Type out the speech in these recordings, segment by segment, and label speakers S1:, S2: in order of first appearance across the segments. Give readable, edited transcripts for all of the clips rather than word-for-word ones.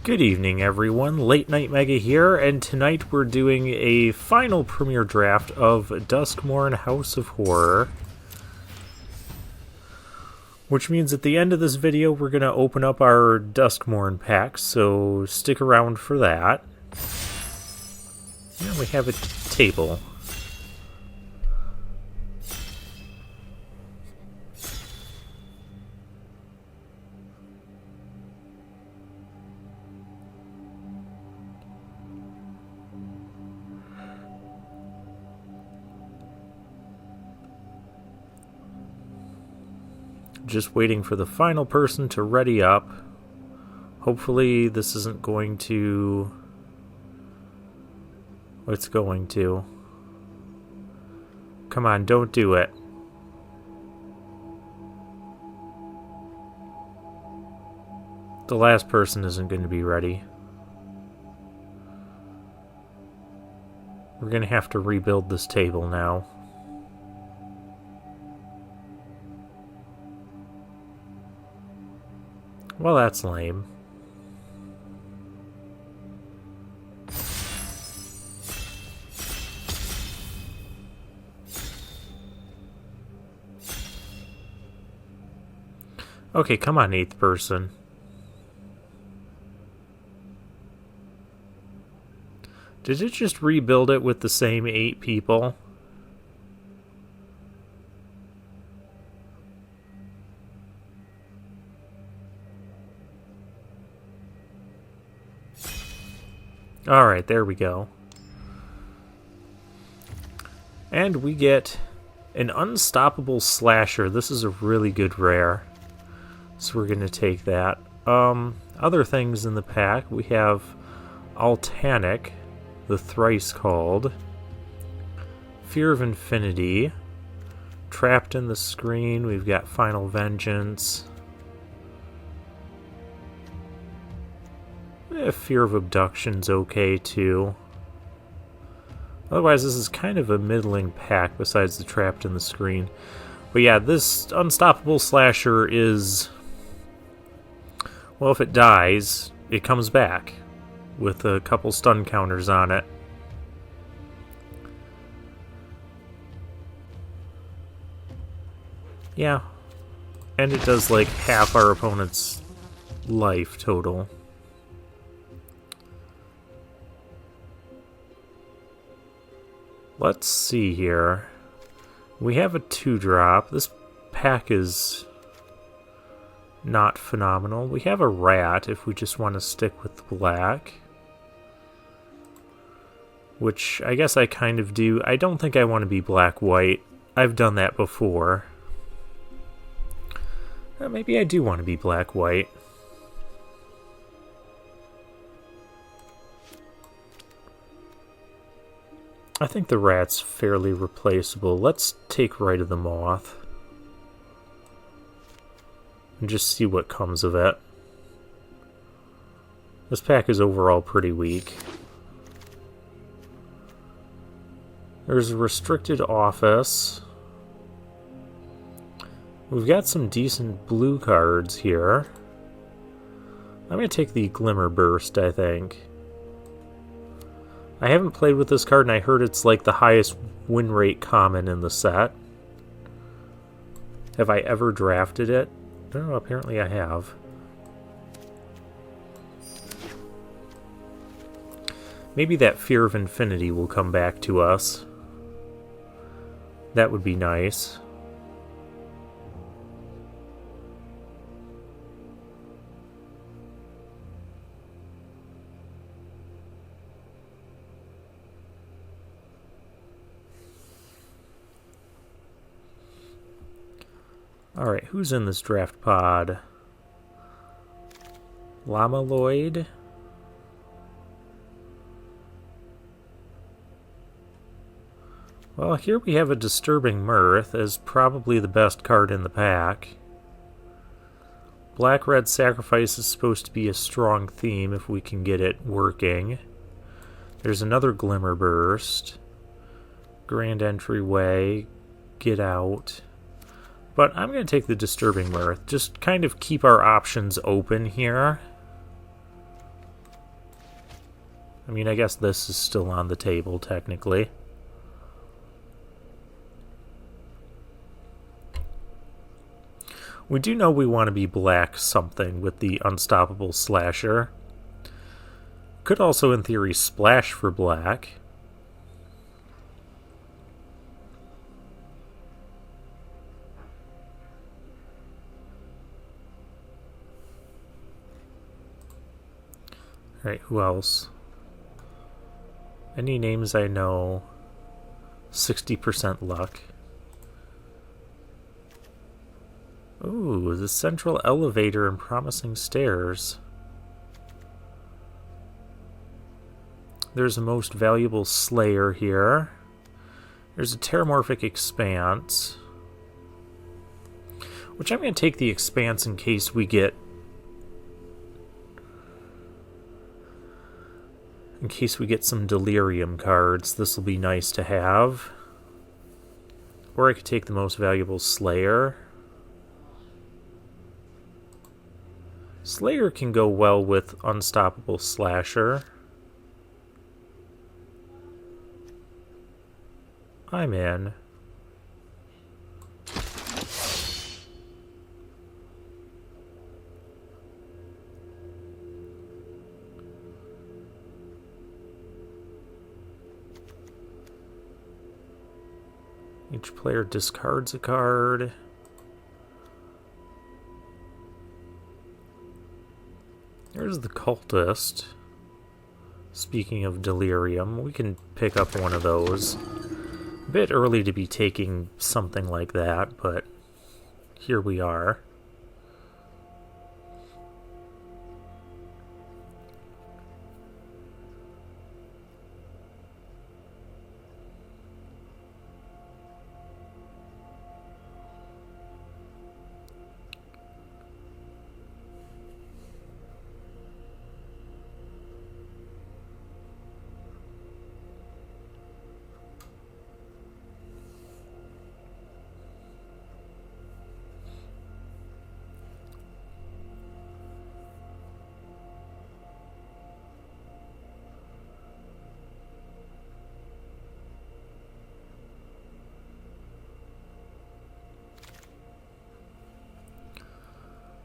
S1: Good evening, everyone. Late Night Mega here, and tonight we're doing a final premiere draft of Duskmourn House of Horror. Which means at the end of this video, we're going to open up our Duskmourn pack, so stick around for that. And we have a table. Just waiting for the final person to ready up. Hopefully this isn't going to... It's going to. Come on, don't do it. The last person isn't going to be ready. We're going to have to rebuild this table now. Well, that's lame. Okay, come on, 8th person. Did it just rebuild it with the same 8 people? Alright, there we go. And we get an unstoppable slasher. This is a really good rare. So we're going to take that. Other things in the pack. We have Altanic, the thrice called. Fear of Infinity. Trapped in the Screen. We've got Final Vengeance. Fear of Abduction's okay too. Otherwise, this is kind of a middling pack besides the Trapped in the Screen. But yeah, this Unstoppable Slasher is... Well, if it dies, it comes back with a couple stun counters on it. Yeah. And it does like half our opponent's life total. Let's see here. We have a 2-drop. This pack is not phenomenal. We have a rat if we just want to stick with black. Which I guess I kind of do. I don't think I want to be black-white. I've done that before. Maybe I do want to be black-white. I think the rat's fairly replaceable. Let's take Rite of the Moth. And just see what comes of it. This pack is overall pretty weak. There's a Restricted Office. We've got some decent blue cards here. I'm going to take the Glimmer Burst, I think. I haven't played with this card, and I heard it's like the highest win rate common in the set. Have I ever drafted it? No, apparently I have. Maybe that Fear of Infinity will come back to us. That would be nice. Alright, who's in this draft pod? Lamaloid? Well, here we have a Disturbing Mirth as probably the best card in the pack. Black-Red Sacrifice is supposed to be a strong theme if we can get it working. There's another Glimmer Burst. Grand Entryway. Get Out. But I'm going to take the Disturbing Mirth. Just kind of keep our options open here. I mean, I guess this is still on the table, technically. We do know we want to be black something with the Unstoppable Slasher. Could also, in theory, splash for black. Alright, who else? Any names I know? 60% luck. Ooh, the central elevator and promising stairs. There's a most valuable slayer here. There's a terramorphic expanse. Which I'm going to take the expanse in case we get... In case we get some delirium cards. This will be nice to have. Or I could take the most valuable slayer. Slayer can go well with Unstoppable Slasher. I'm in. Each player discards a card. There's the cultist. Speaking of delirium, we can pick up one of those. A bit early to be taking something like that, but here we are.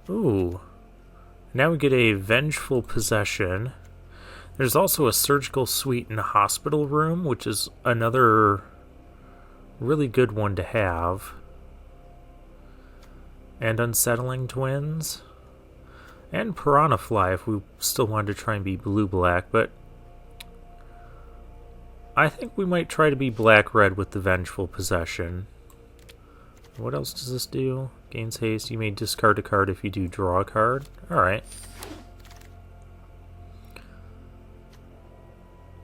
S1: Ooh. Now we get a vengeful possession. There's also a surgical suite in a hospital room, which is another really good one to have. And unsettling twins. And piranha fly if we still wanted to try and be blue-black, but I think we might try to be black-red with the vengeful possession. What else does this do? Gains haste. You may discard a card if you do draw a card. Alright.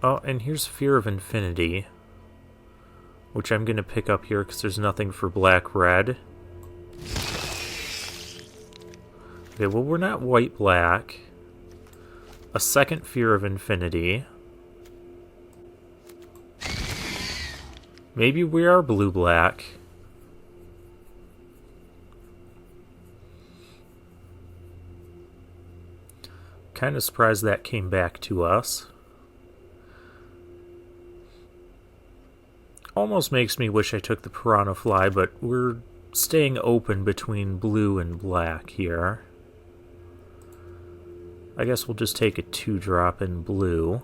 S1: Oh, and here's Fear of Infinity, which I'm going to pick up here because there's nothing for black-red. Okay, well, we're not white-black. A second Fear of Infinity. Maybe we are blue-black. Kind of surprised that came back to us. Almost makes me wish I took the piranha fly, but we're staying open between blue and black here. I guess we'll just take a 2-drop in blue.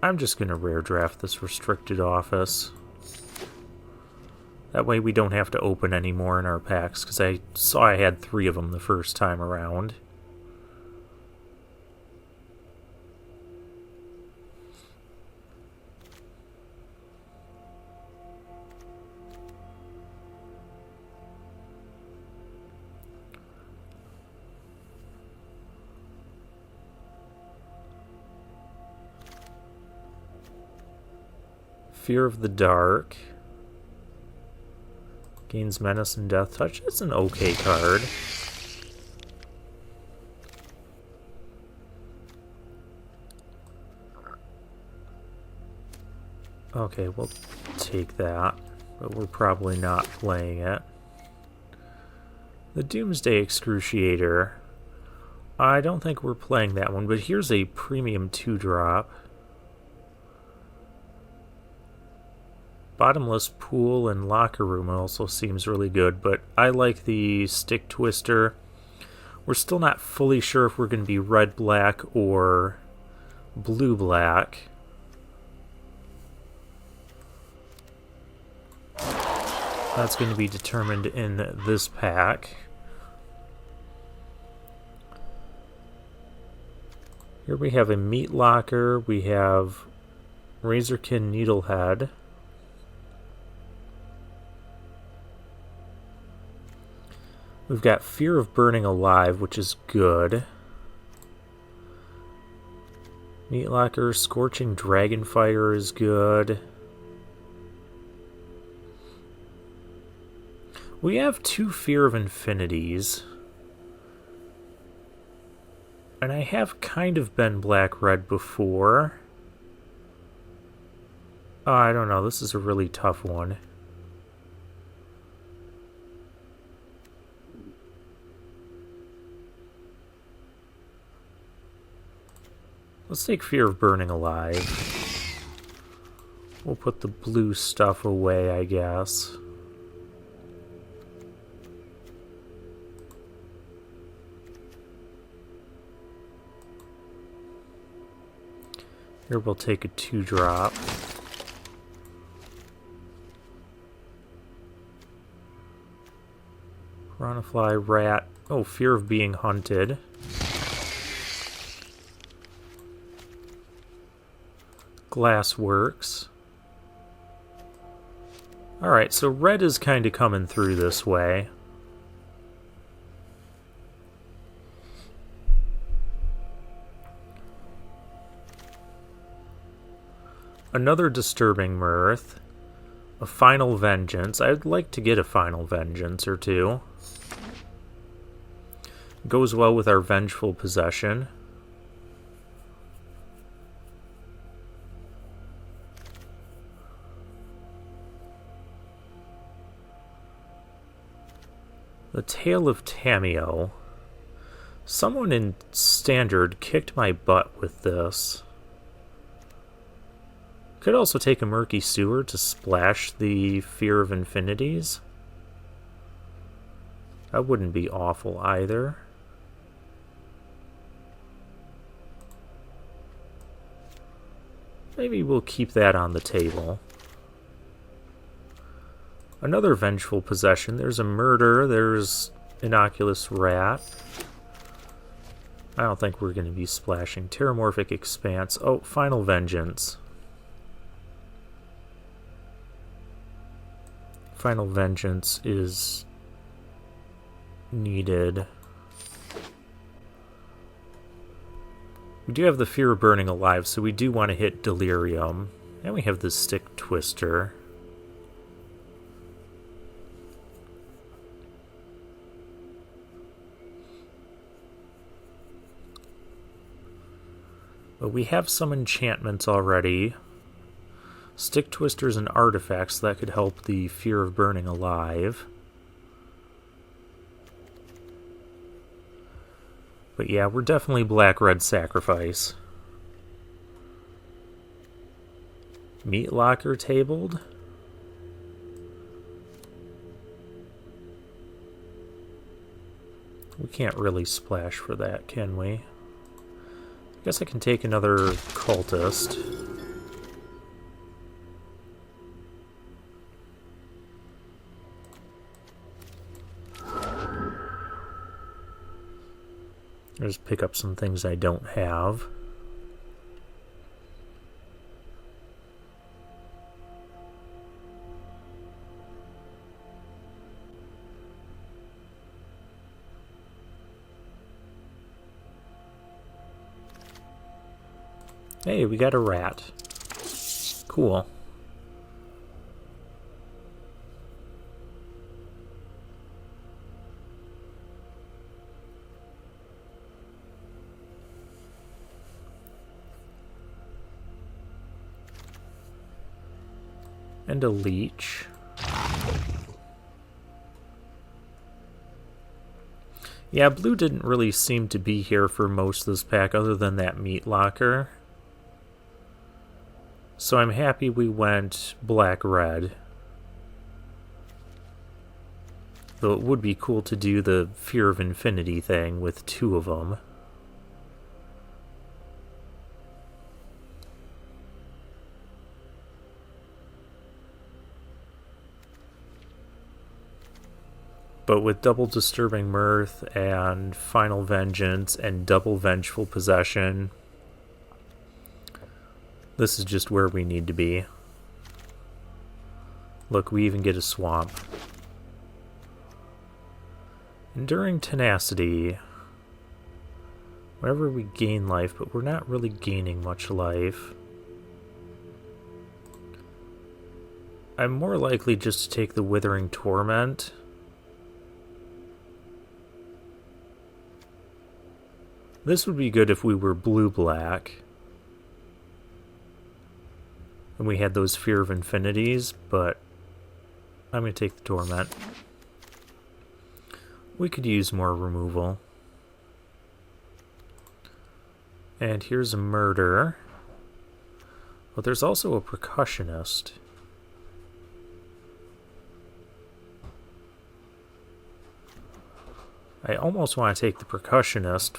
S1: I'm just going to rare draft this restricted office. That way we don't have to open any more in our packs, because I saw I had 3 of them the first time around. Fear of the Dark. Gains Menace and Death Touch. It's an okay card. Okay, we'll take that, but we're probably not playing it. The Doomsday Excruciator. I don't think we're playing that one, but here's a premium 2-drop. Bottomless Pool and Locker Room also seems really good, but I like the Stick Twister. We're still not fully sure if we're going to be red-black or blue-black. That's going to be determined in this pack. Here we have a Meat Locker, we have Razorkin Needlehead. We've got Fear of Burning Alive, which is good. Meat Locker, Scorching Dragonfire is good. We have 2 Fear of Infinities. And I have kind of been black-red before. Oh, I don't know, this is a really tough one. Let's take Fear of Burning Alive. We'll put the blue stuff away, I guess. Here we'll take a 2-drop. Piranhafly, Rat. Oh, Fear of Being Hunted. Glassworks. Alright, so red is kind of coming through this way. Another Disturbing Mirth. A Final Vengeance. I'd like to get a Final Vengeance or two. Goes well with our Vengeful Possession. The Tale of Tamio. Someone in Standard kicked my butt with this. Could also take a Murky Sewer to splash the Fear of Infinities. That wouldn't be awful either. Maybe we'll keep that on the table. Another Vengeful Possession. There's a Murder. There's Innocuous Rat. I don't think we're going to be splashing. Terramorphic Expanse. Oh, Final Vengeance. Final Vengeance is needed. We do have the Fear of Burning Alive, so we do want to hit Delirium. And we have the Stick Twister. But we have some enchantments already. Stick Twisters and artifacts, so that could help the Fear of Burning Alive. But yeah, we're definitely black-red sacrifice. Meat Locker tabled. We can't really splash for that, can we? I guess I can take another Cultist. Just pick up some things I don't have. Hey, we got a rat. Cool. And a leech. Yeah, blue didn't really seem to be here for most of this pack other than that meat locker. So I'm happy we went black-red. Though it would be cool to do the Fear of Infinity thing with two of them. But with double Disturbing Mirth and Final Vengeance and double Vengeful Possession, this is just where we need to be. Look, we even get a swamp. Enduring Tenacity. Whenever we gain life, but we're not really gaining much life. I'm more likely just to take the Withering Torment. This would be good if we were blue-black. And we had those Fear of Infinities, but I'm going to take the Torment. We could use more removal. And here's a Murder. But there's also a Percussionist. I almost want to take the Percussionist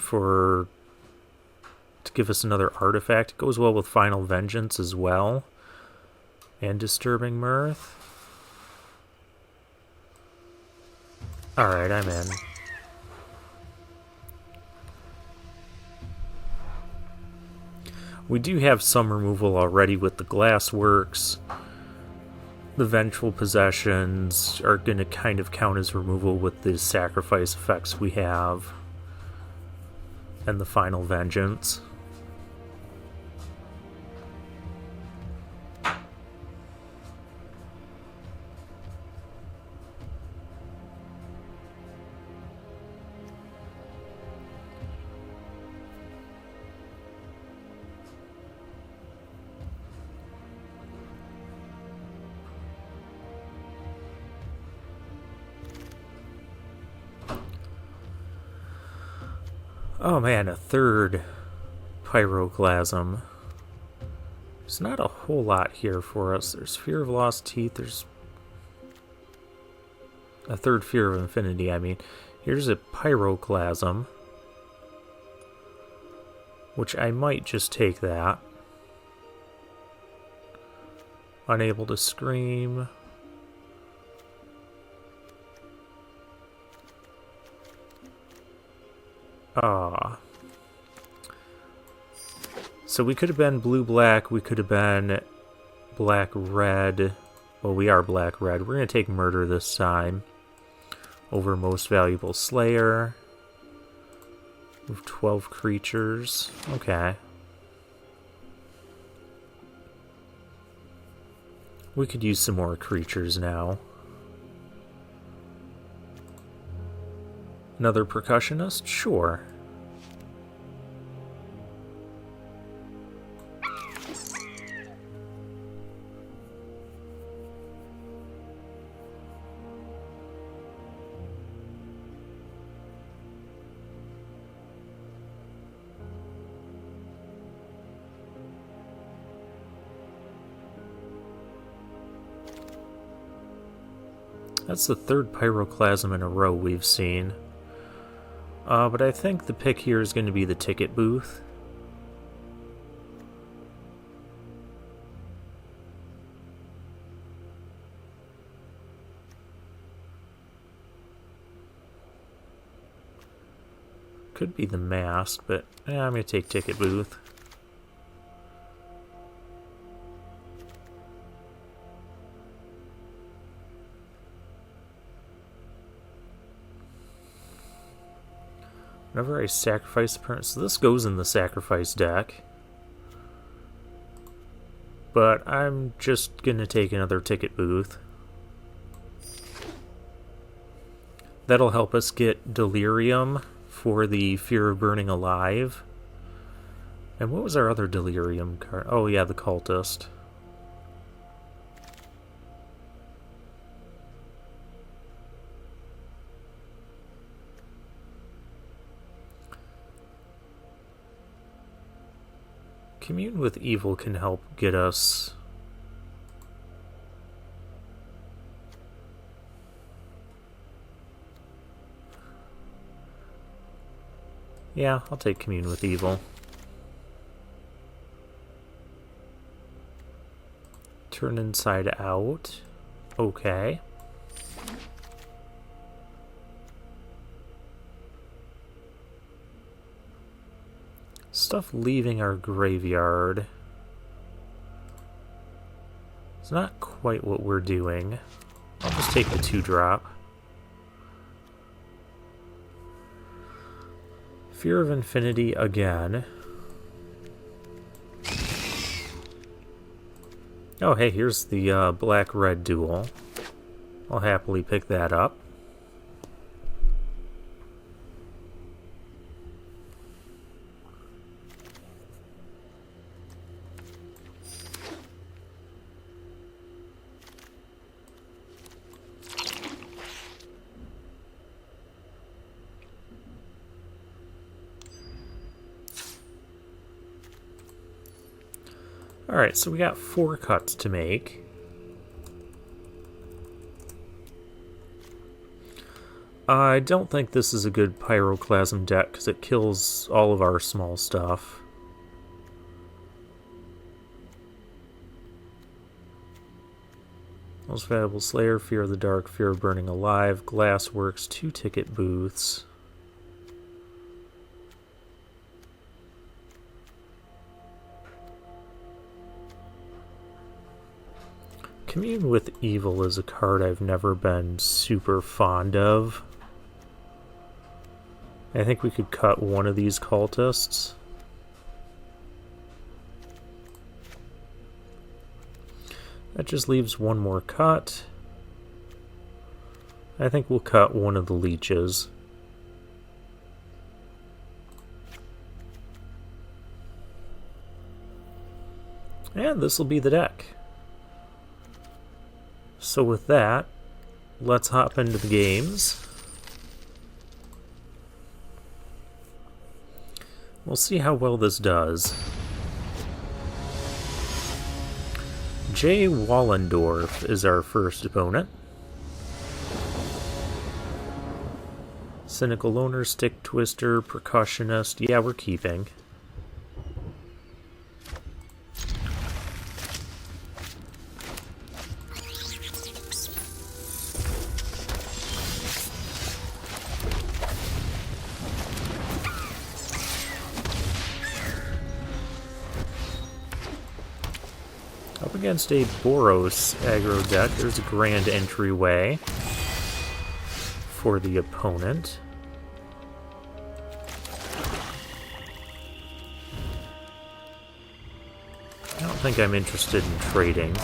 S1: to give us another artifact. It goes well with Final Vengeance as well. And Disturbing Mirth. Alright, I'm in. We do have some removal already with the Glassworks. The Vengeful Possessions are going to kind of count as removal with the sacrifice effects we have. And the Final Vengeance. Oh man, a third Pyroclasm. There's not a whole lot here for us. There's Fear of Lost Teeth, there's a third Fear of Infinity, I mean. Here's a Pyroclasm, which I might just take that. Unable to Scream. So we could have been blue-black, we could have been black-red. Well, we are black-red. We're going to take Murder this time over Most Valuable Slayer. Move 12 creatures. Okay. We could use some more creatures now. Another Percussionist? Sure. That's the third Pyroclasm in a row we've seen. But I think the pick here is going to be the Ticket Booth. Could be the Mask, but I'm going to take Ticket Booth. Whenever I sacrifice a permanent, so this goes in the sacrifice deck. But I'm just gonna take another Ticket Booth. That'll help us get Delirium for the Fear of Burning Alive. And what was our other Delirium card? Oh yeah, the Cultist. Commune with Evil can help get us... Yeah, I'll take Commune with Evil. Turn inside out. Okay. Stuff leaving our graveyard. It's not quite what we're doing. I'll just take the 2-drop. Fear of Infinity again. Oh, hey, here's the black-red duel. I'll happily pick that up. Alright, so we got 4 cuts to make. I don't think this is a good Pyroclasm deck because it kills all of our small stuff. Most Valuable Slayer, Fear of the Dark, Fear of Burning Alive, Glassworks, 2 ticket booths. Commune with Evil is a card I've never been super fond of. I think we could cut one of these cultists. That just leaves one more cut. I think we'll cut one of the leeches. And this will be the deck. So with that, let's hop into the games. We'll see how well this does. Jay Wallendorf is our first opponent. Cynical Loner, Stick Twister, Percussionist. Yeah, we're keeping. Up against a Boros aggro deck, there's a grand entryway for the opponent. I don't think I'm interested in trading,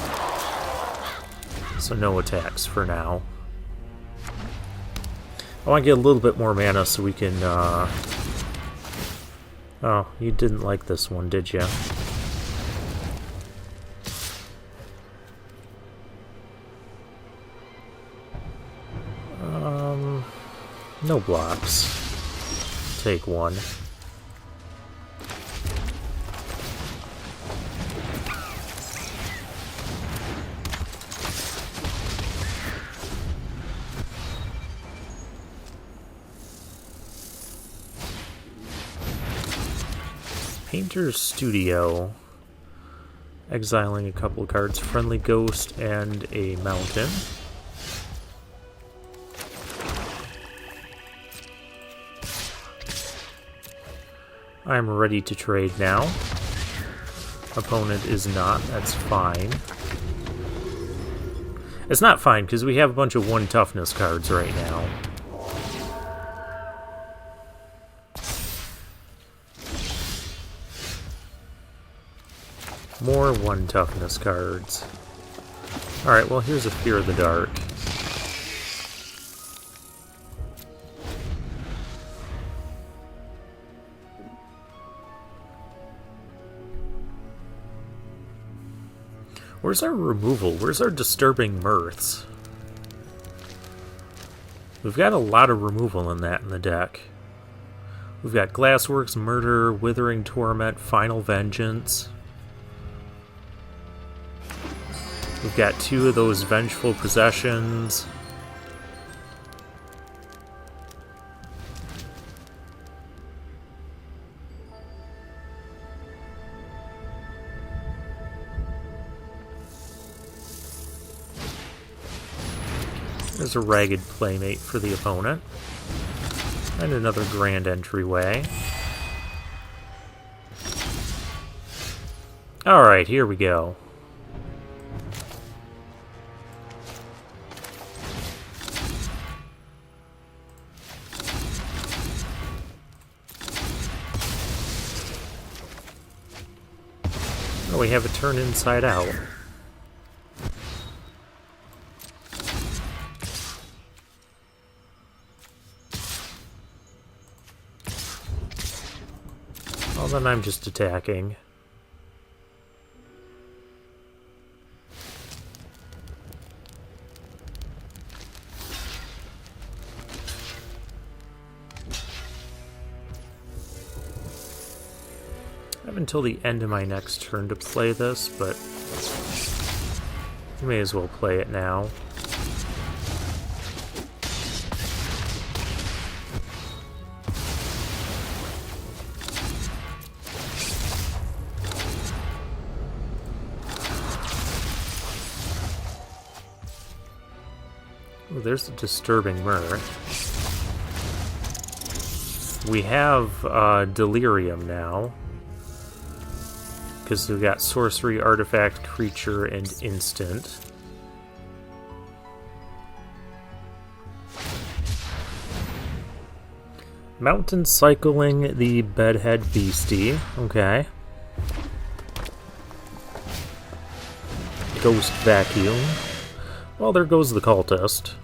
S1: so no attacks for now. I want to get a little bit more mana so we can, Oh, you didn't like this one, did you? No blocks. Take one. Painter's Studio. Exiling a couple of cards. Friendly Ghost and a Mountain. I'm ready to trade now. Opponent is not. That's fine. It's not fine because we have a bunch of 1 toughness cards right now. More 1 toughness cards. Alright, well here's a Fear of the Dark. Where's our removal? Where's our Disturbing Mirths? We've got a lot of removal in the deck. We've got Glassworks, Murder, Withering Torment, Final Vengeance. We've got 2 of those vengeful possessions. There's a ragged playmate for the opponent. And another grand entryway. Alright, here we go. Oh, we have a turn inside out. Well, then I'm just attacking. I have until the end of my next turn to play this, but I may as well play it now. Oh, there's a disturbing murder. We have delirium now, because we've got sorcery, artifact, creature, and instant. Mountain cycling the bedhead beastie. Okay. Ghost vacuum. Well, there goes the cultist.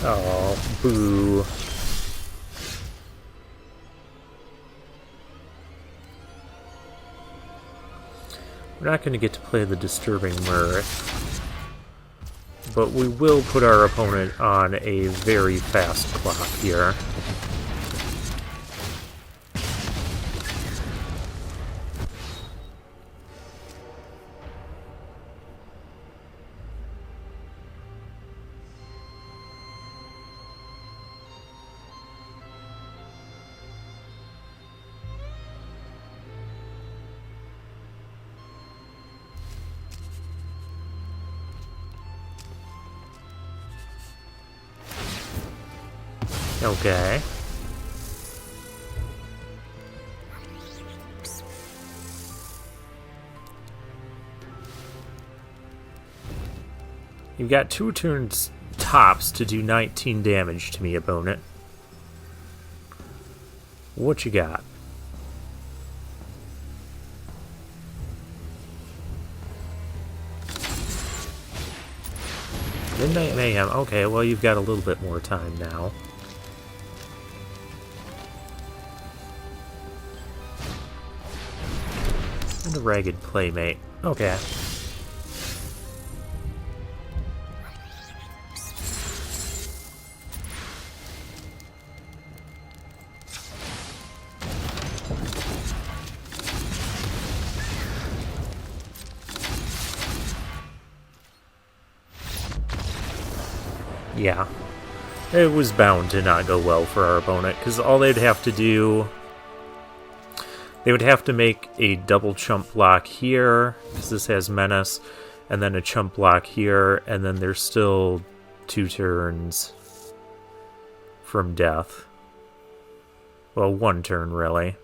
S1: Oh, boo. We're not going to get to play the disturbing mirth, but we will put our opponent on a very fast clock here. Okay. You've got 2 turns tops to do 19 damage to me, opponent. What you got? Midnight Mayhem. Okay, well, you've got a little bit more time now. And a ragged playmate. Okay. Yeah. It was bound to not go well for our opponent, because all they'd have to do... They would have to make a double chump block here, because this has Menace, and then a chump block here, and then there's still 2 turns from death. Well, 1 turn, really.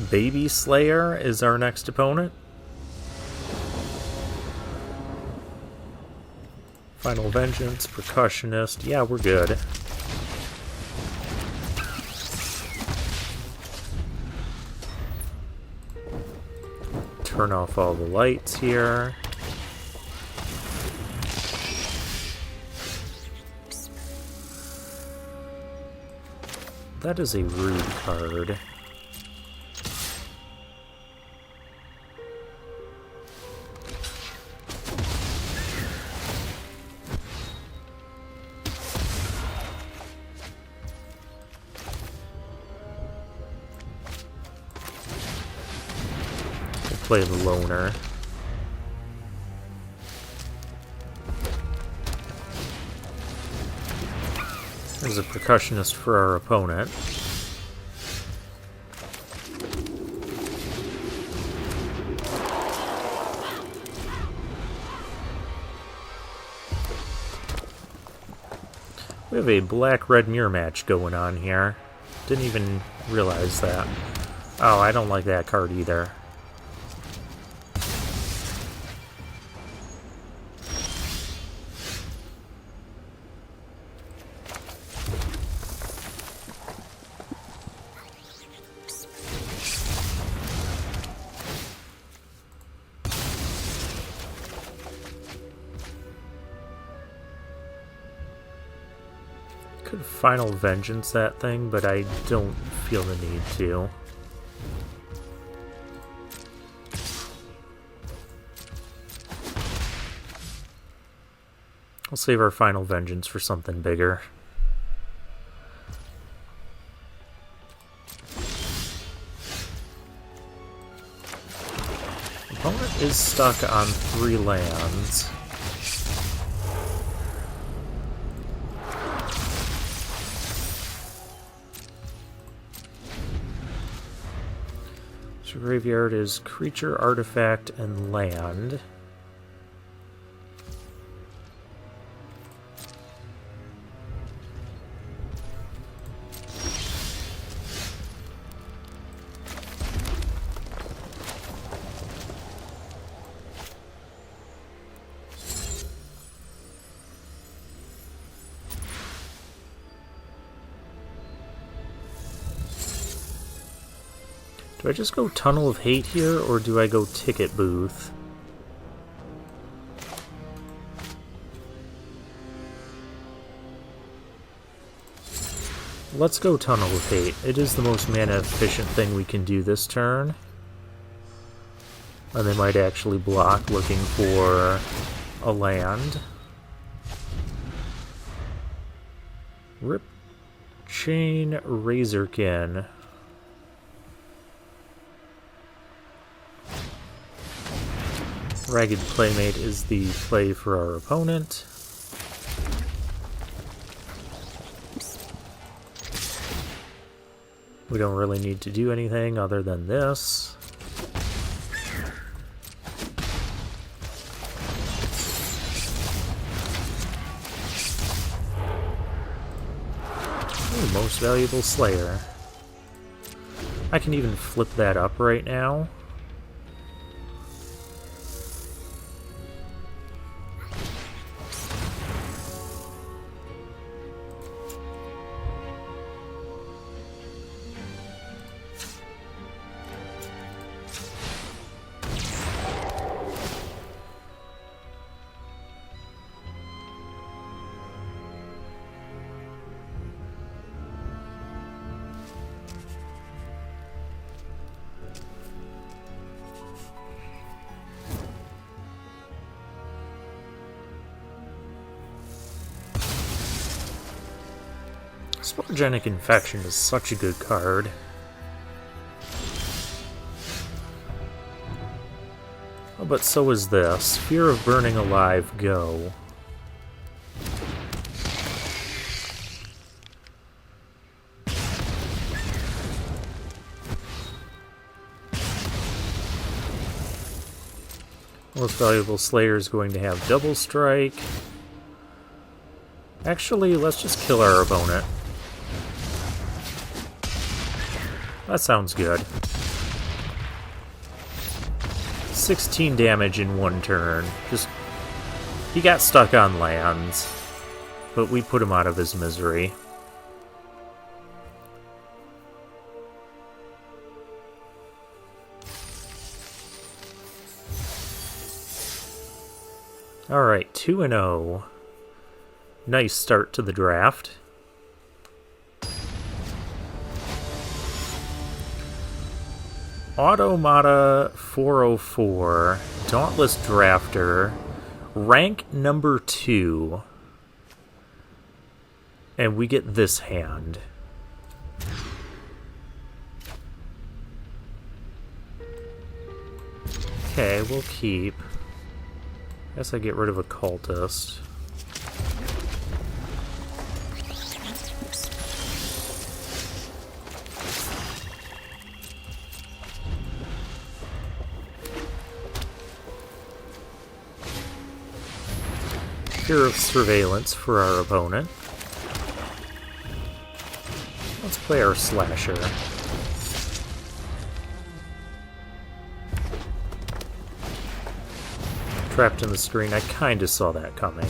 S1: Baby Slayer is our next opponent. Final Vengeance, Percussionist. Yeah, we're good. Turn off all the lights here. that is a rude card. We'll play the loner. There's a percussionist for our opponent. We have a black-red mirror match going on here. Didn't even realize that. Oh, I don't like that card either. Could Final Vengeance that thing, but I don't feel the need to. I'll save our Final Vengeance for something bigger. Opponent is stuck on 3 lands. So graveyard is creature, artifact, and land. Do I just go Tunnel of Hate here, or do I go Ticket Booth? Let's go Tunnel of Hate. It is the most mana efficient thing we can do this turn. And they might actually block looking for a land. Rip Chain Razorkin. Ragged Playmate is the play for our opponent. We don't really need to do anything other than this. Ooh, most valuable Slayer. I can even flip that up right now. Sporogenic Infection is such a good card. Oh, but so is this. Fear of Burning Alive, go. Most valuable Slayer is going to have double strike. Actually, let's just kill our opponent. That sounds good. 16 damage in one turn. Just, he got stuck on lands, but we put him out of his misery. Alright, 2-0. Nice start to the draft. Automata 404, Dauntless Drafter, rank number 2. And we get this hand. Okay, we'll keep. Guess I get rid of a cultist. Fear of surveillance for our opponent. Let's play our slasher. Trapped in the screen, I kinda saw that coming.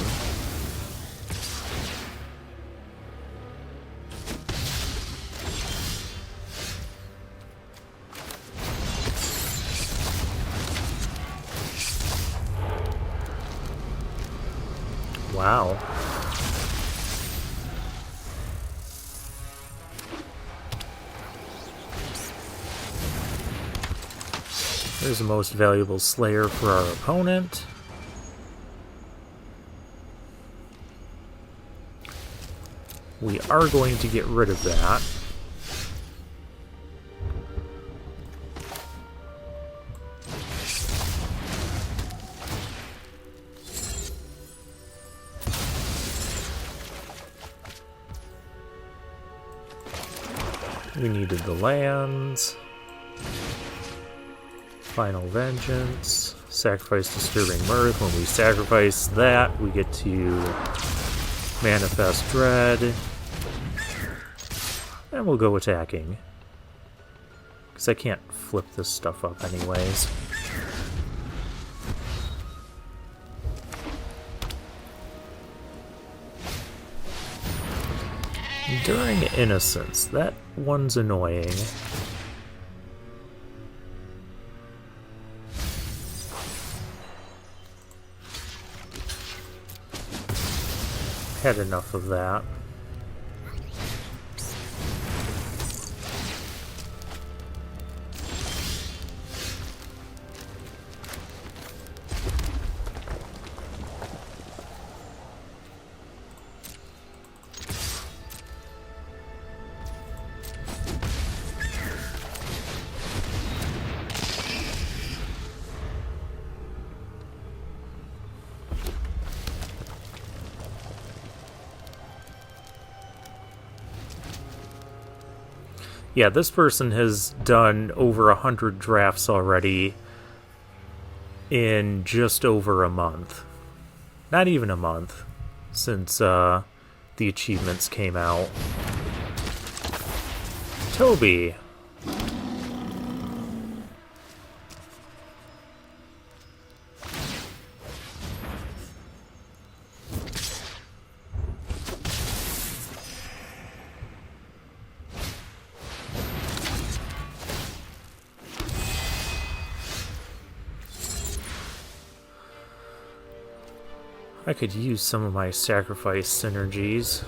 S1: Wow. There's the most valuable Slayer for our opponent. We are going to get rid of that. We needed the lands. Final Vengeance. Sacrifice Disturbing Mirth. When we sacrifice that, we get to Manifest Dread. And we'll go attacking. Because I can't flip this stuff up anyways. Enduring Innocence. That one's annoying. Had enough of that. Yeah, this person has done over 100 drafts already in just over a month. Not even a month since the achievements came out. Toby. I could use some of my sacrifice synergies.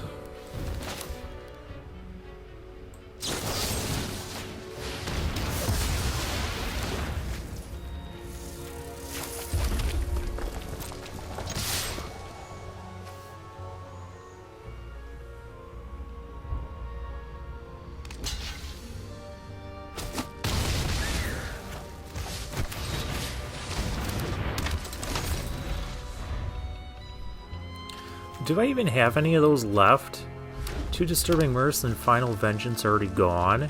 S1: Do I even have any of those left? 2 Disturbing Mirth and Final Vengeance already gone.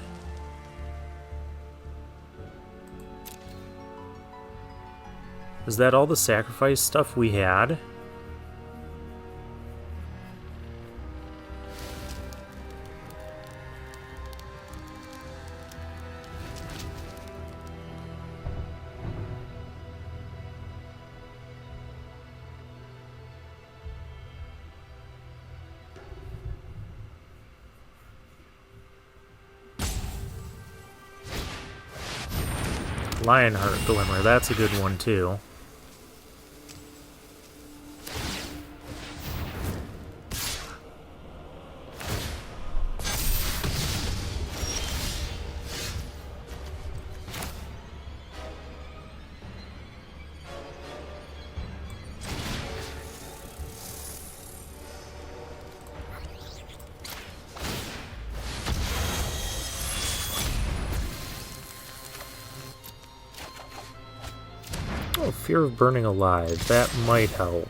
S1: Is that all the sacrifice stuff we had? Lionheart Glimmer, that's a good one too. Oh, fear of burning alive. That might help.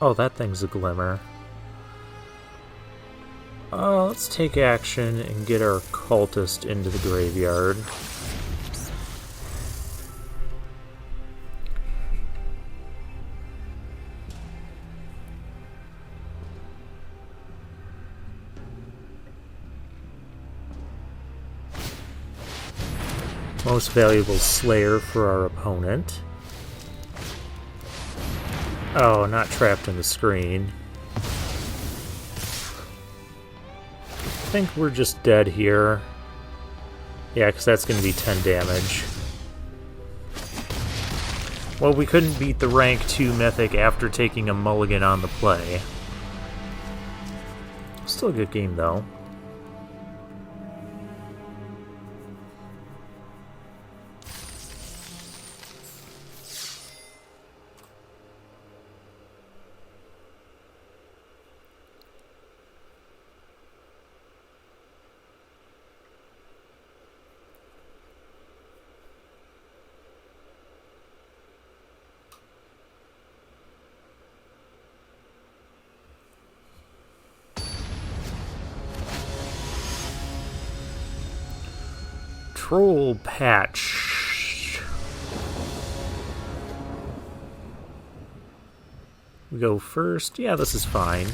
S1: Oh, that thing's a glimmer. Let's take action and get our cultist into the graveyard. Most valuable Slayer for our opponent. Oh, not trapped in the screen. I think we're just dead here. Yeah, because that's going to be 10 damage. Well, we couldn't beat the rank 2 mythic after taking a mulligan on the play. Still a good game, though. Troll patch. We go first. Yeah, this is fine.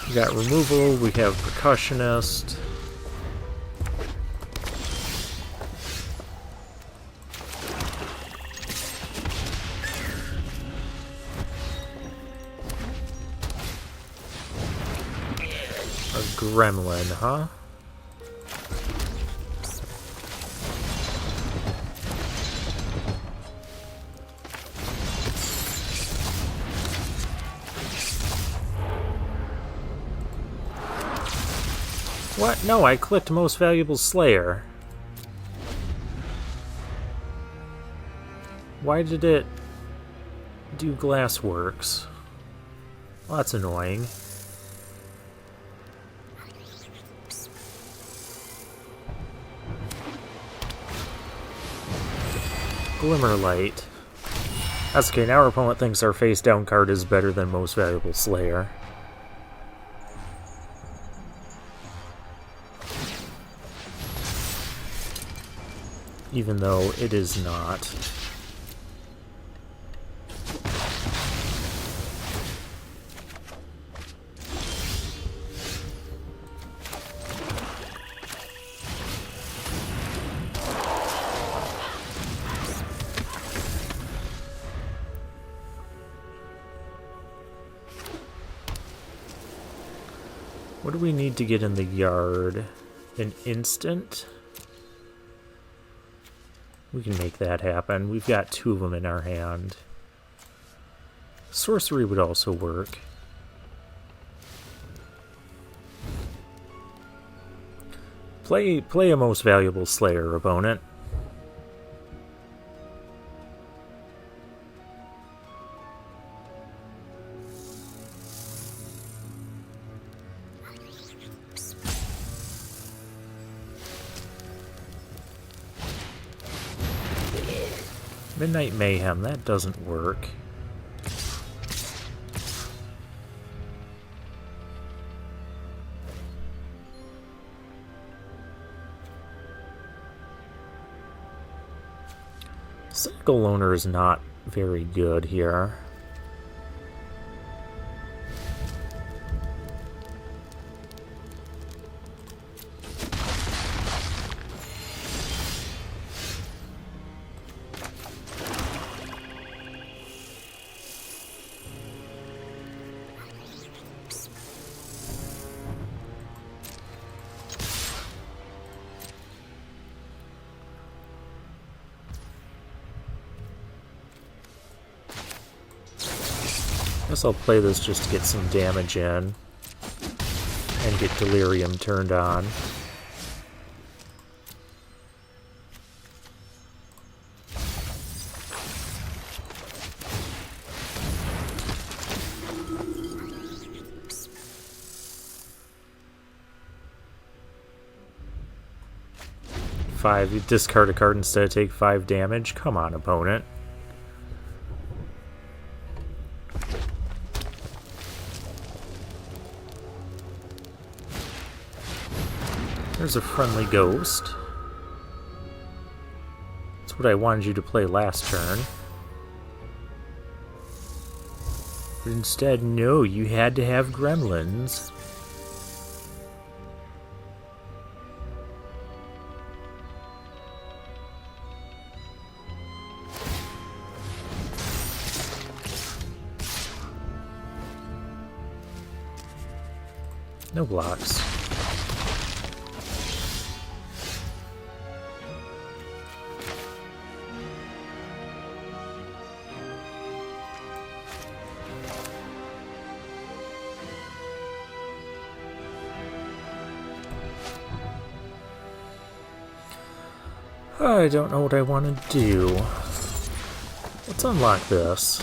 S1: We got removal, we have percussionist. Gremlin, huh? What? No, I clicked most valuable Slayer. Why did it do Glassworks? Well, that's annoying. Glimmerlight. That's okay, now our opponent thinks our face down card is better than most valuable Slayer. Even though it is not. What do we need to get in the yard? An instant? We can make that happen. We've got 2 of them in our hand. Sorcery would also work. Play a most valuable Slayer, opponent. Midnight Mayhem, that doesn't work. Cycle Loner is not very good here. Guess I'll play this just to get some damage in and get Delirium turned on. 5. You discard a card instead of take 5 damage. Come on, opponent. There's a friendly ghost. That's what I wanted you to play last turn. But instead, no, you had to have gremlins. No blocks. I don't know what I want to do. Let's unlock this.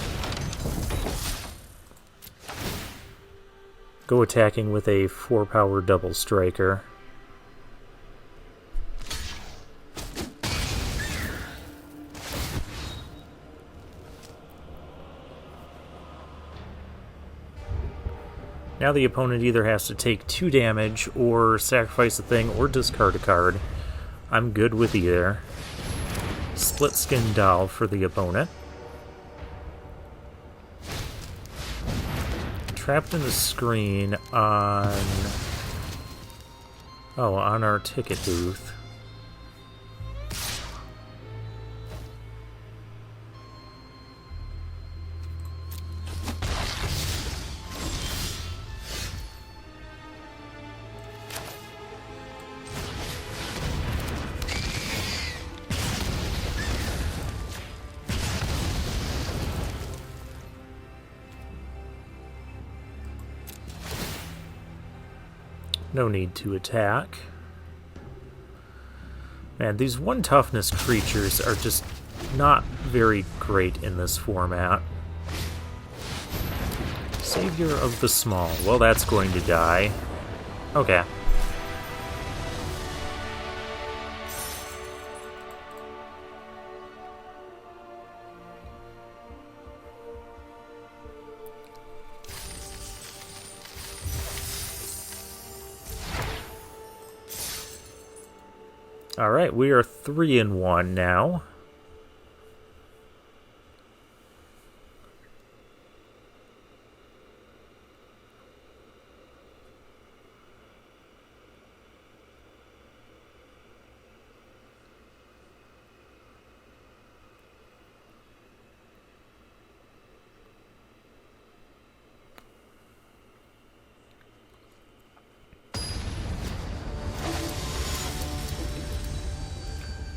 S1: Go attacking with a 4-power double striker. Now the opponent either has to take 2 damage, or sacrifice a thing, or discard a card. I'm good with either. Split Skin Doll for the opponent. Trapped in the screen on... Oh, on our ticket booth. No need to attack. Man, these 1 toughness creatures are just not very great in this format. Savior of the Small. Well, that's going to die. Okay. Alright, we are 3-1 now.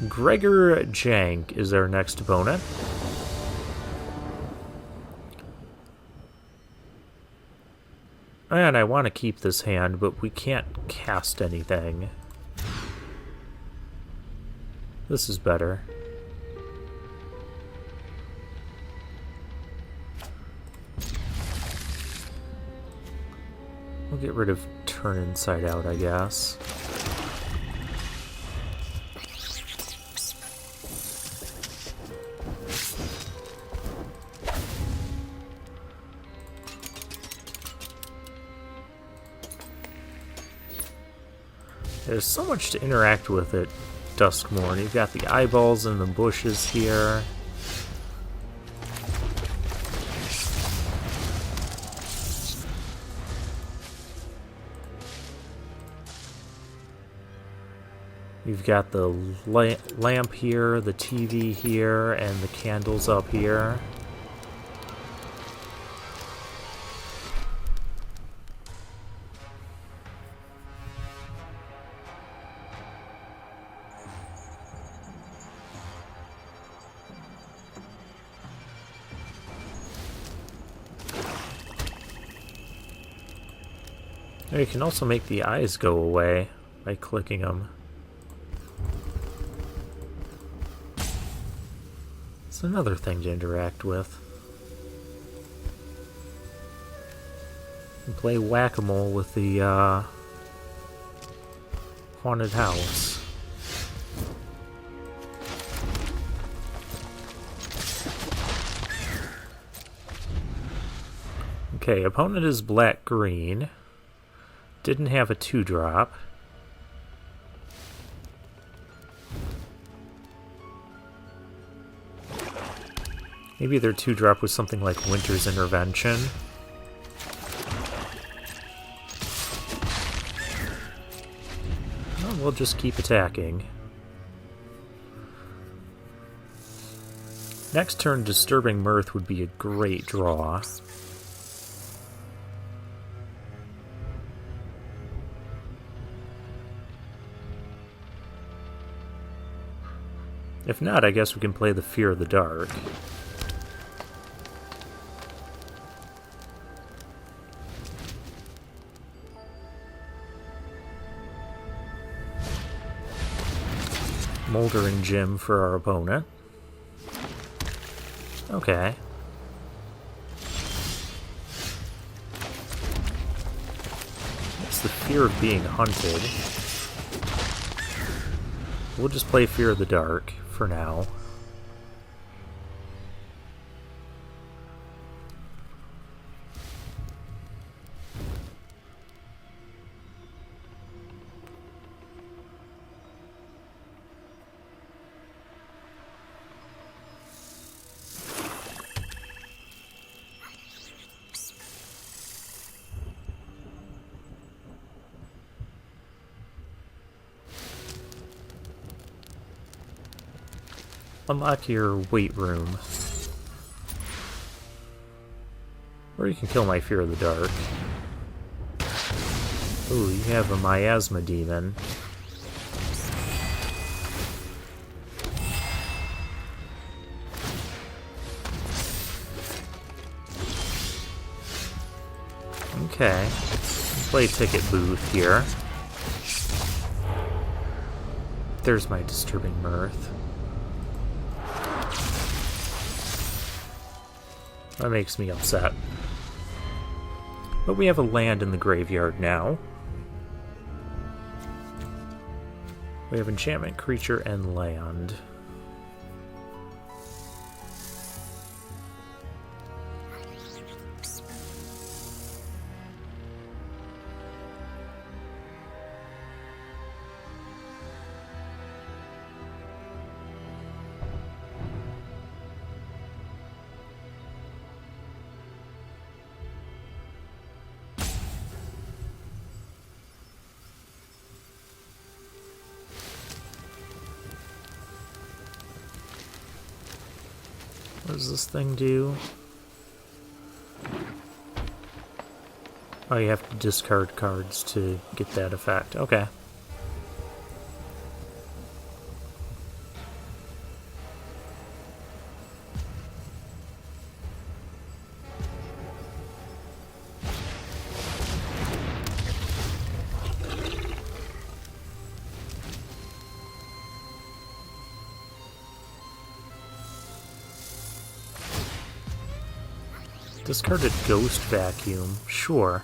S1: Gregor Jank is our next opponent. And I want to keep this hand, but we can't cast anything. This is better. We'll get rid of Turn Inside Out, I guess. There's so much to interact with at Duskmourn. You've got the eyeballs in the bushes here. You've got the lamp here, the TV here, and the candles up here. You can also make the eyes go away by clicking them. It's another thing to interact with. You can play whack-a-mole with the haunted house. Okay, opponent is black-green. Didn't have a 2-drop. Maybe their 2-drop was something like Winter's Intervention. Well, we'll just keep attacking. Next turn, Disturbing Mirth would be a great draw. If not, I guess we can play the Fear of the Dark. Molder and Jim for our opponent. Okay. It's the fear of being hunted. We'll just play Fear of the Dark for now. Unlock your weight room. Or you can kill my Fear of the Dark. Ooh, you have a Miasma Demon. Okay. Play Ticket Booth here. There's my Disturbing Mirth. That makes me upset. But we have a land in the graveyard now. We have enchantment, creature, and land. What does this thing do? Oh, you have to discard cards to get that effect. Okay. Discarded Ghost Vacuum, sure.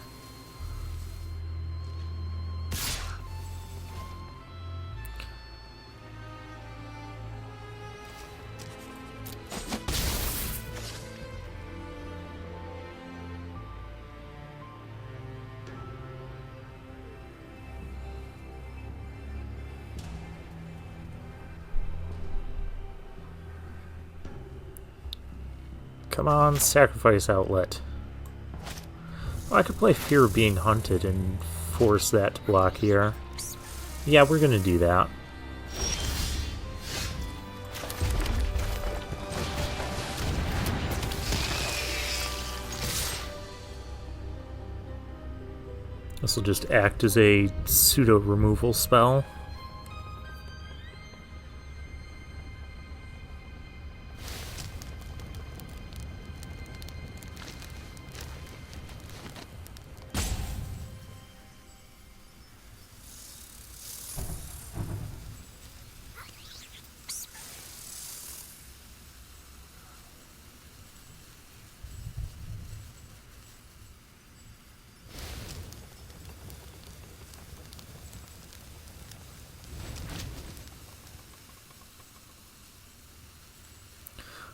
S1: Come on, sacrifice outlet. Oh, I could play Fear of Being Hunted and force that to block here. Yeah, we're gonna do that. This will just act as a pseudo removal spell.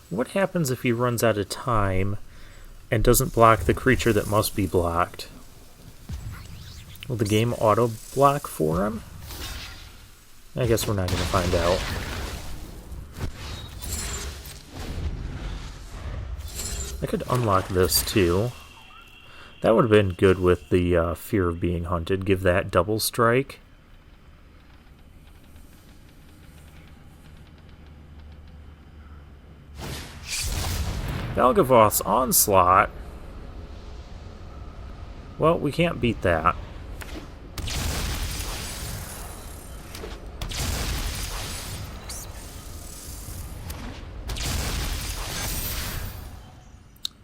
S1: What happens if he runs out of time and doesn't block the creature that must be blocked. Will the game auto-block for him? I guess we're not going to find out. I could unlock this too. That would have been good with the fear of being hunted. Give that double strike. Valgavoth's Onslaught. Well, we can't beat that.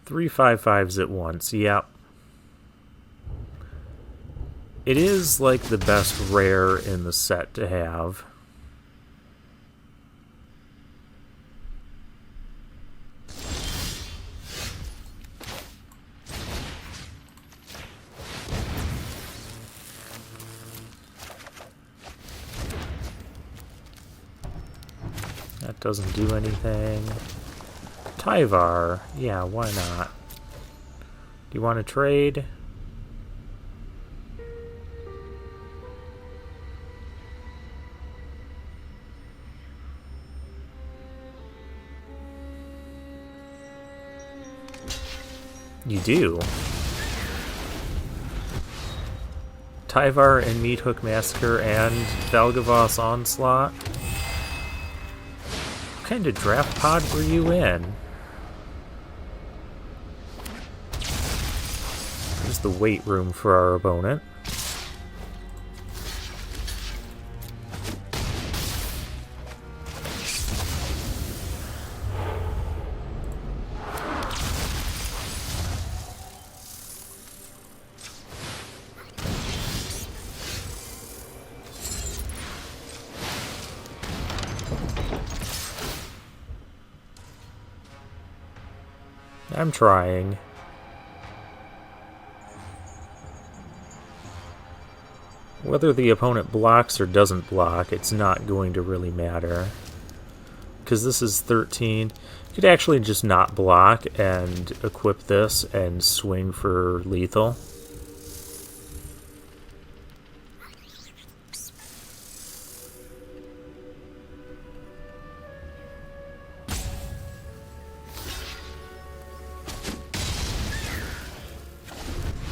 S1: Three 5/5s at once, yep. It is like the best rare in the set to have. That doesn't do anything. Tyvar, yeah, why not? Do you want to trade? You do. Tyvar and Meathook Massacre and Valgavoth's Onslaught. What kind of draft pod were you in? There's the weight room for our opponent. I'm trying. Whether the opponent blocks or doesn't block, it's not going to really matter. Because this is 13. You could actually just not block and equip this and swing for lethal.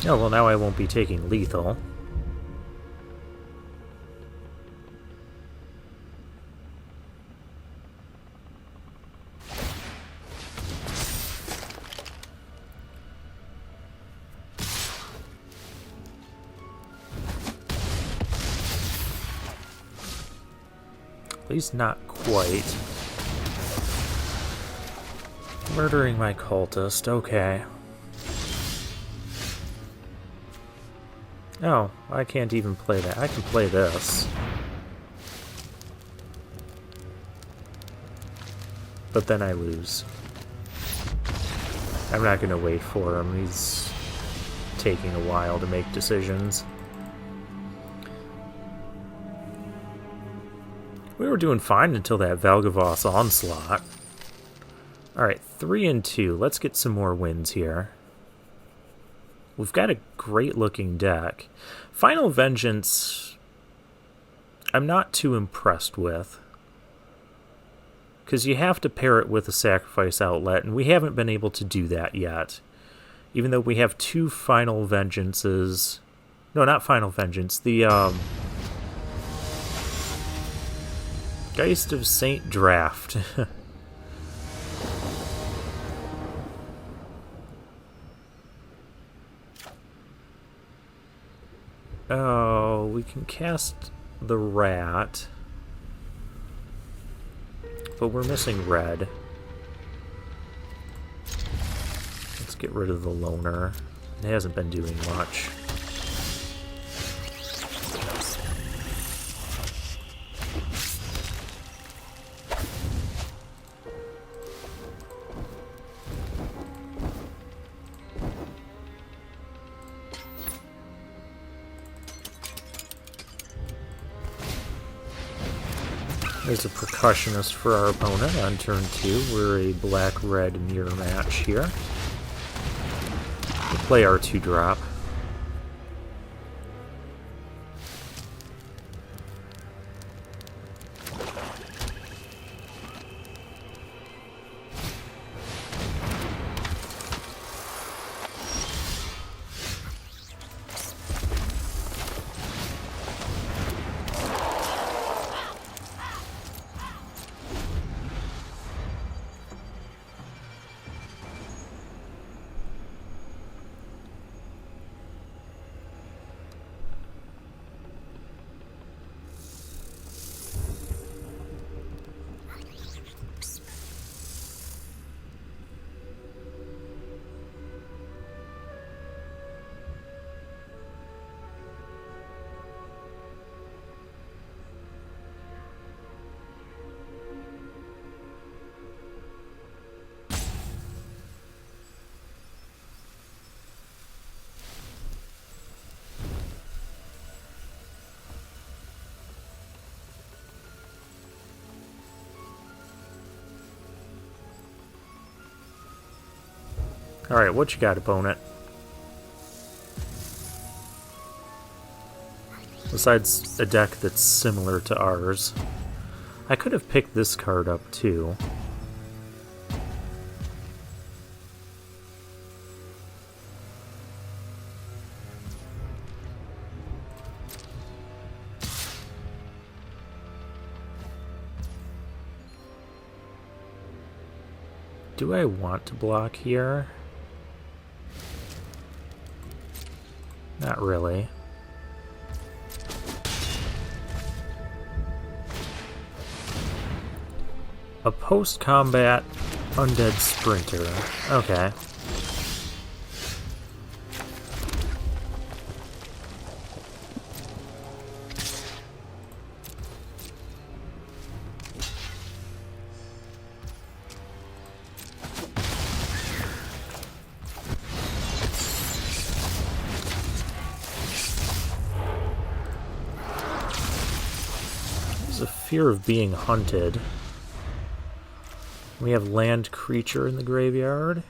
S1: Oh, well, now I won't be taking lethal. At least not quite. Murdering my cultist, okay. Oh, I can't even play that. I can play this. But then I lose. I'm not going to wait for him. He's taking a while to make decisions. We were doing fine until that Valgavoth's Onslaught. Alright, 3 and 2. Let's get some more wins here. We've got a great-looking deck. Final Vengeance, I'm not too impressed with. Because you have to pair it with a Sacrifice Outlet, and we haven't been able to do that yet. Even though we have 2 Final Vengeances. No, not Final Vengeance. The, Geist of Saint Draft. Oh, we can cast the rat. But we're missing red. Let's get rid of the loner. It hasn't been doing much. There's a Percussionist for our opponent on turn 2. We're a black-red mirror match here. play our 2-drop. Alright, what you got, opponent? Besides a deck that's similar to ours. I could have picked this card up, too. Do I want to block here? Not really. A post-combat undead sprinter. Okay. There's a fear of being hunted. We have land creature in the graveyard.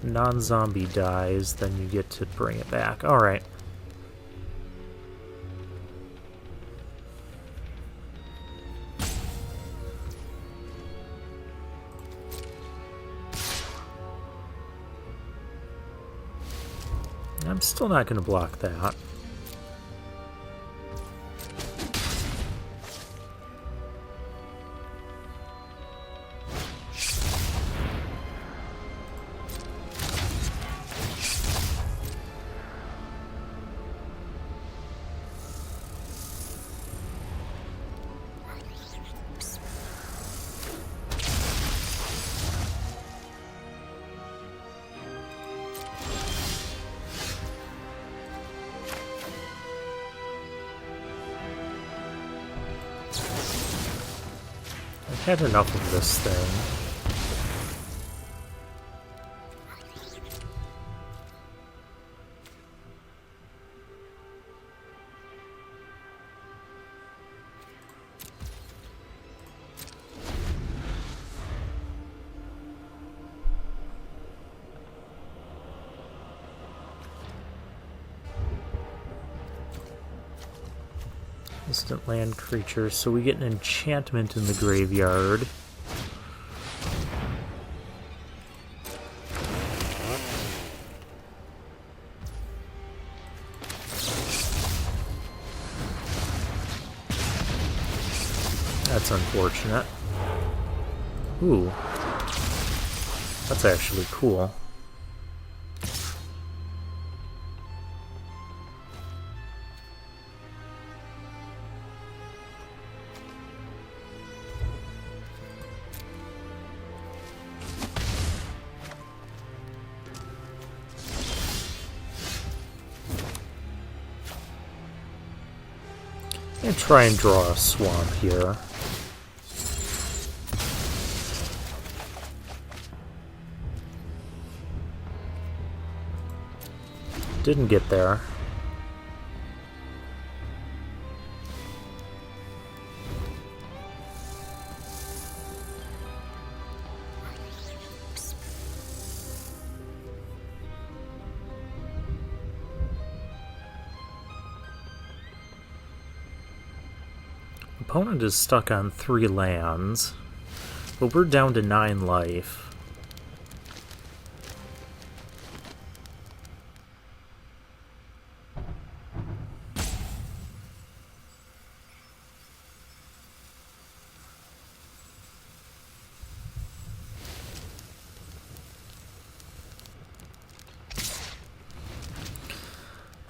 S1: Non-zombie dies, then you get to bring it back. Alright. I'm still not going to block that. I've had enough of this thing. Instant land creature, so we get an enchantment in the graveyard. That's unfortunate. Ooh. That's actually cool. And try and draw a swamp here. Didn't get there. Opponent is stuck on 3 lands, but we're down to 9 life.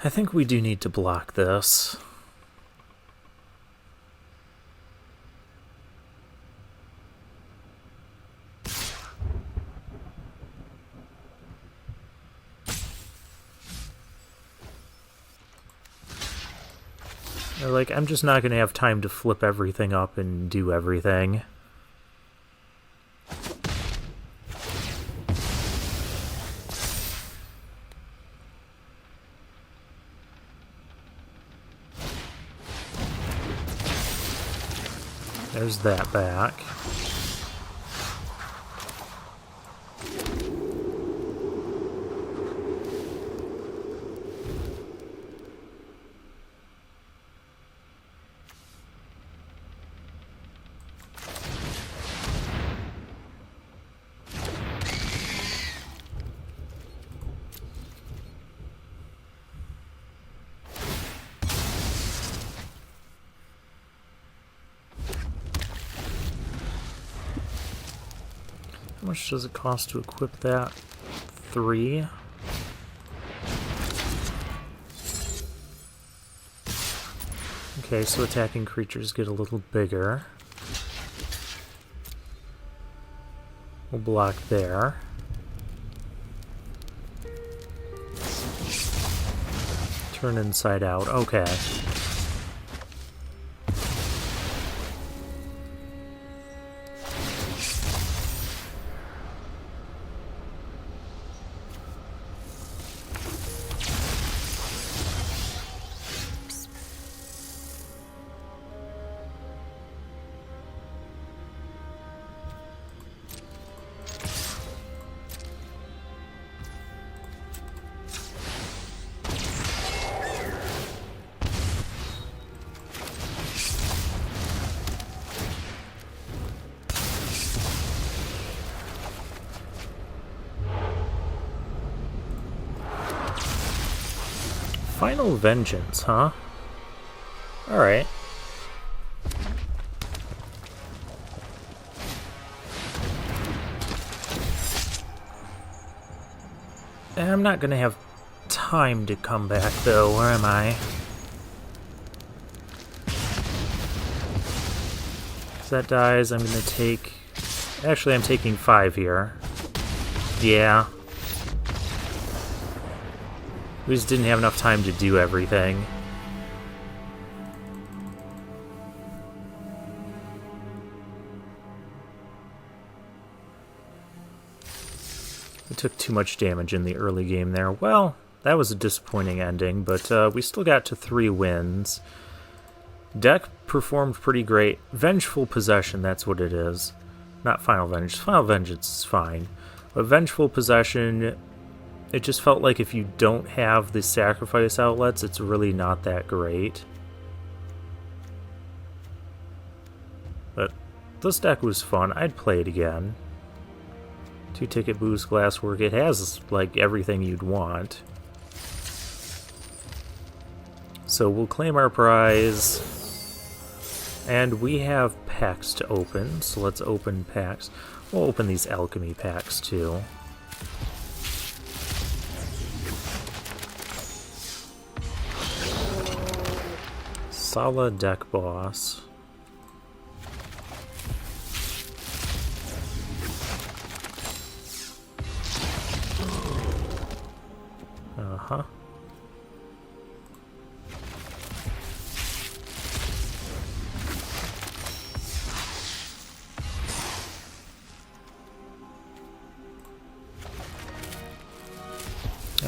S1: I think we do need to block this. Like, I'm just not going to have time to flip everything up and do everything. There's that back. How much does it cost to equip that? 3. Okay, so attacking creatures get a little bigger. We'll block there. Turn inside out. Okay. Final Vengeance, huh? Alright. I'm not gonna have time to come back, though. Where am I? If that dies, I'm gonna take... Actually, I'm taking 5 here. Yeah. We just didn't have enough time to do everything. We took too much damage in the early game there. Well, that was a disappointing ending, but we still got to 3 wins. Deck performed pretty great. Vengeful Possession, that's what it is. Not Final Vengeance. Final Vengeance is fine. But Vengeful Possession... It just felt like if you don't have the sacrifice outlets, it's really not that great. But this deck was fun. I'd play it again. 2-ticket boost, glasswork. It has, like, everything you'd want. So we'll claim our prize. And we have packs to open, so let's open packs. We'll open these alchemy packs, too. Sala deck boss. Uh-huh.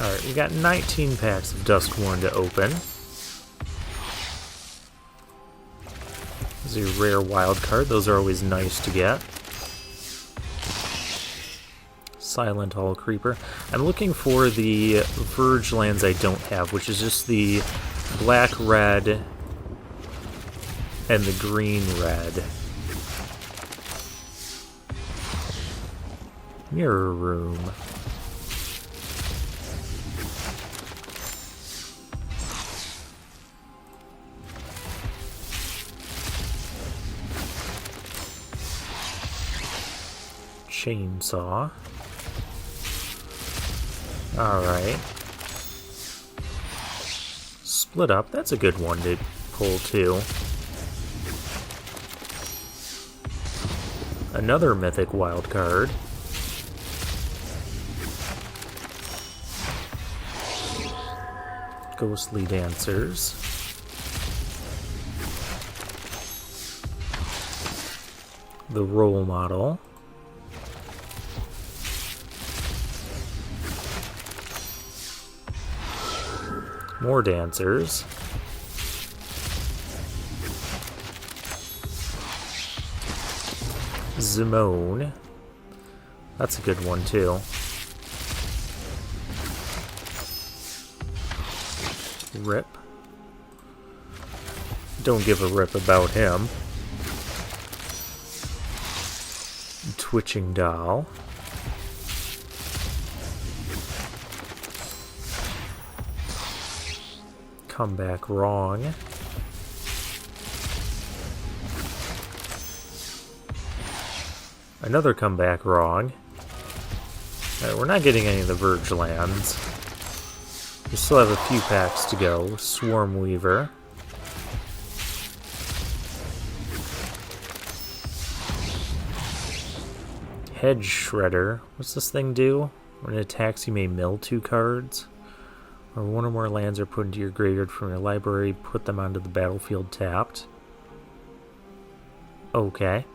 S1: Alright, we got 19 packs of Duskmourn to open. This is a rare wild card. Those are always nice to get. Silent Hall Creeper. I'm looking for the Verge lands I don't have, which is just the black, red, and the green, red. Mirror Room. Chainsaw. Alright. Split Up, that's a good one to pull too. Another mythic wild card. Ghostly Dancers. The Role Model. More dancers. Zimone. That's a good one too. Rip. Don't give a rip about him. Twitching Doll. Come Back Wrong. Another Come Back Wrong. We're not getting any of the Verge lands. We still have a few packs to go. Swarm Weaver. Hedge Shredder. What's this thing do? When it attacks, you may mill 2 cards. Or one or more lands are put into your graveyard from your library, put them onto the battlefield tapped. Okay.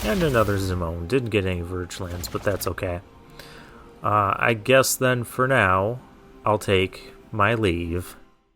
S1: And another Zimone. Didn't get any Verge lands, but that's okay. I guess then for now, I'll take my leave.